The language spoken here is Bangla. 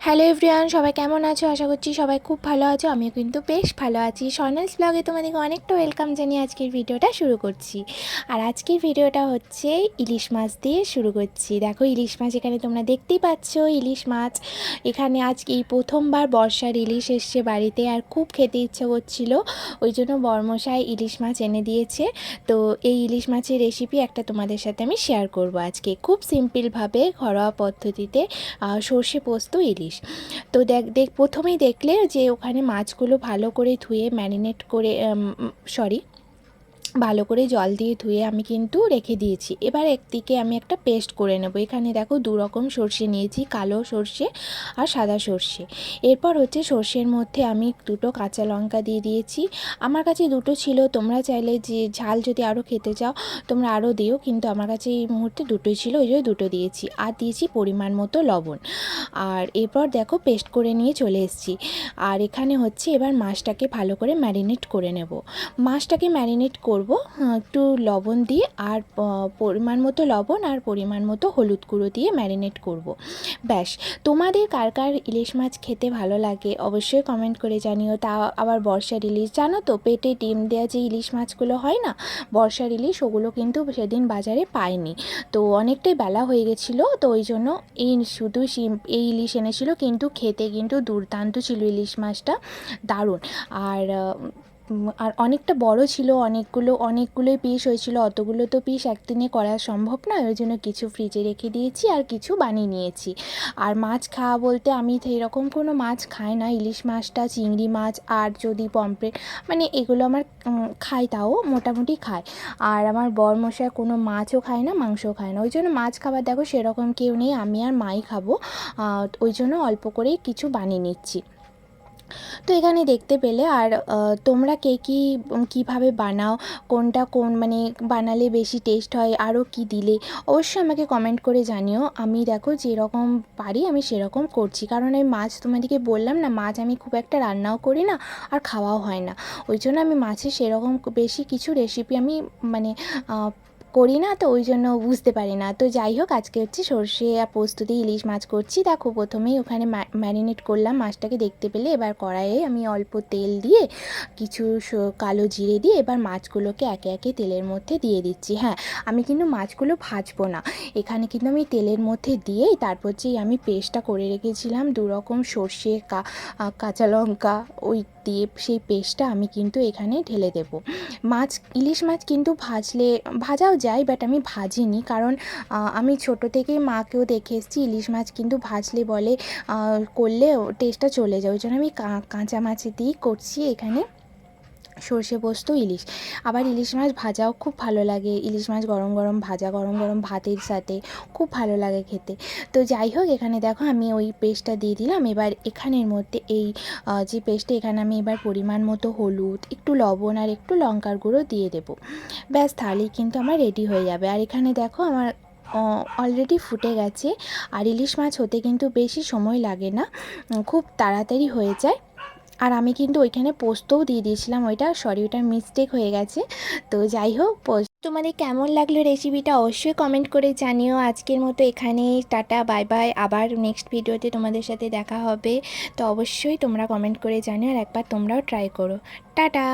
হ্যালো এভরিওয়ান, সবাই কেমন আছো? আশা করছি সবাই খুব ভালো আছো। আমিও কিন্তু বেশ ভালো আছি। স্বর্ণালস ব্লগে তোমাদেরকে অনেকটা ওয়েলকাম জানিয়ে আজকের ভিডিওটা শুরু করছি। আর আজকের ভিডিওটা হচ্ছে ইলিশ মাছ দিয়ে শুরু করছি। দেখো ইলিশ মাছ এখানে তোমরা দেখতেই পাচ্ছ। ইলিশ মাছ এখানে আজকে এই প্রথমবার বর্ষার ইলিশ এসছে বাড়িতে, আর খুব খেতে ইচ্ছে করছিল, ওই জন্য বরমশাই ইলিশ মাছ এনে দিয়েছে। তো এই ইলিশ মাছের রেসিপি একটা তোমাদের সাথে আমি শেয়ার করব আজকে, খুব সিম্পলভাবে ঘরোয়া পদ্ধতিতে সর্ষে পোস্ত ইলিশ। তো দেখ প্রথমেই দেখলে যে ওখানে মাছগুলো ভালো করে ধুয়ে ম্যারিনেট করে ভালো করে জল দিয়ে ধুয়ে আমি কিন্তু রেখে দিয়েছি। এবার একদিকে আমি একটা পেস্ট করে নেব। এখানে দেখো দু রকম সর্ষে নিয়েছি, কালো সর্ষে আর সাদা সর্ষে। এরপর হচ্ছে সর্ষের মধ্যে আমি দুটো কাঁচা লঙ্কা দিয়ে দিয়েছি। আমার কাছে দুটো ছিল, তোমরা চাইলে যে ঝাল যদি আরও খেতে চাও তোমরা আরও দিও, কিন্তু আমার কাছে এই মুহূর্তে দুটোই ছিল, ওই জন্য দুটো দিয়েছি। আর দিয়েছি পরিমাণ মতো লবণ। আর এরপর দেখো পেস্ট করে নিয়ে চলে এসেছি। আর এখানে হচ্ছে এবার মাছটাকে ভালো করে ম্যারিনেট করে নেব। মাছটাকে ম্যারিনেট করব একটু লবণ দিয়ে, আর পরিমাণ মতো লবণ আর পরিমাণ মতো হলুদ গুঁড়ো দিয়ে ম্যারিনেট করব। ব্যাস। তোমাদের কার কার ইলিশ মাছ খেতে ভালো লাগে অবশ্যই কমেন্ট করে জানিও। তা আবার বর্ষার ইলিশ, জানো তো পেটে ডিম দেওয়া যে ইলিশ মাছগুলো হয় না, বর্ষার ইলিশ, ওগুলো কিন্তু সেদিন বাজারে পাইনি। তো অনেকটাই বেলা হয়ে গেছিলো, তো ওই জন্য শুধু এই ইলিশ এনেছিল, কিন্তু খেতে কিন্তু দুর্দান্ত ছিল ইলিশ মাছটা, দারুণ। আর আর অনেকটা বড় ছিল, অনেকগুলোই পিস হয়েছিল। অতগুলো তো পিস একদিনে করা সম্ভব নয়, ওই জন্য কিছু ফ্রিজে রেখে দিয়েছি আর কিছু বানিয়ে নিয়েছি। আর মাছ খাওয়া বলতে আমি সেরকম কোনো মাছ খাই না, ইলিশ মাছটা, চিংড়ি মাছ আর যদি পমফ্রেট, মানে এগুলো আমার খাই, তাও মোটামুটি খাই। আর আমার বরমশাই কোনো মাছও খায় না, মাংসও খায় না, ওই জন্য মাছ খাবার দেখো সেরকম কেউ নেই, আমি আর মাই খাবো। ওই জন্য অল্প করেই কিছু বানিয়ে নিচ্ছি। তো এখানে দেখতে পেলে। আর তোমরা কে কীভাবে বানাও, কোন মানে বানালে বেশি টেস্ট হয়, আরও কি দিলে অবশ্যই আমাকে কমেন্ট করে জানিও। আমি দেখো যেরকম পারি আমি সেরকম করছি, কারণ এই মাছ তোমাদেরকে বললাম না, মাছ আমি খুব একটা রান্নাও করি না আর খাওয়াও হয় না, ওই জন্য আমি মাছের সেরকম বেশি কিছু রেসিপি আমি মানে করি না, তো ওই জন্য বুঝতে পারি না। তো যাই হোক, আজকে হচ্ছে সর্ষে আর পোস্ত দিয়ে ইলিশ মাছ করছি। দেখো প্রথমেই ওখানে ম্যারিনেট করলাম মাছটাকে, দেখতে পেলে। এবার কড়াইয়ে আমি অল্প তেল দিয়ে কিছু কালো জিরে দিয়ে এবার মাছগুলোকে একে একে তেলের মধ্যে দিয়ে দিচ্ছি। হ্যাঁ, আমি কিন্তু মাছগুলো ভাজবো না, এখানে কিন্তু আমি তেলের মধ্যে দিয়েই তারপর যেই আমি পেস্টটা করে রেখেছিলাম দু রকম সর্ষে কাঁচা লঙ্কা, ওই দিয়ে সেই পেস্টটা আমি কিন্তু এখানে ঢেলে দেব। ইলিশ মাছ কিন্তু ভাজাও যায়, বাট আমি ভাজিনি, কারণ আমি ছোটো থেকেই মাকেও দেখে এসেছি ইলিশ মাছ কিন্তু ভাজলে বলে করলে টেস্টটা চলে যায়, ওই জন্য আমি কাঁচা মাছ দিয়েই করছি এখানে সর্ষে পোস্ত ইলিশ। আবার ইলিশ মাছ ভাজাও খুব ভালো লাগে, ইলিশ মাছ গরম গরম ভাজা, গরম গরম ভাতের সাথে খুব ভালো লাগে খেতে। তো যাই হোক, এখানে দেখো আমি ওই পেস্টটা দিয়ে দিলাম। এবার এখানের মধ্যে এই যে পেস্টে, এখানে আমি এবার পরিমাণ মতো হলুদ, একটু লবণ আর একটু লঙ্কার গুঁড়ো দিয়ে দেবো। ব্যাস, তাহলেই কিন্তু আমার রেডি হয়ে যাবে। আর এখানে দেখো আমার অলরেডি ফুটে গেছে। আর ইলিশ মাছ হতে কিন্তু বেশি সময় লাগে না, খুব তাড়াতাড়ি হয়ে যায়। আর আমি কিন্তু ওইখানে পোস্তও দিয়ে দিয়েছিলাম, ওইটা মিস্টেক হয়ে গেছে। তো যাই হোক, তোমাদের কেমন লাগলো রেসিপিটা অবশ্যই কমেন্ট করে জানিও। আজকের মতো এখানেই, টাটা, বাই বাই। আবার নেক্সট ভিডিওতে তোমাদের সাথে দেখা হবে, তো অবশ্যই তোমরা কমেন্ট করে জানিও, আর একবার তোমরাও ট্রাই করো। টাটা।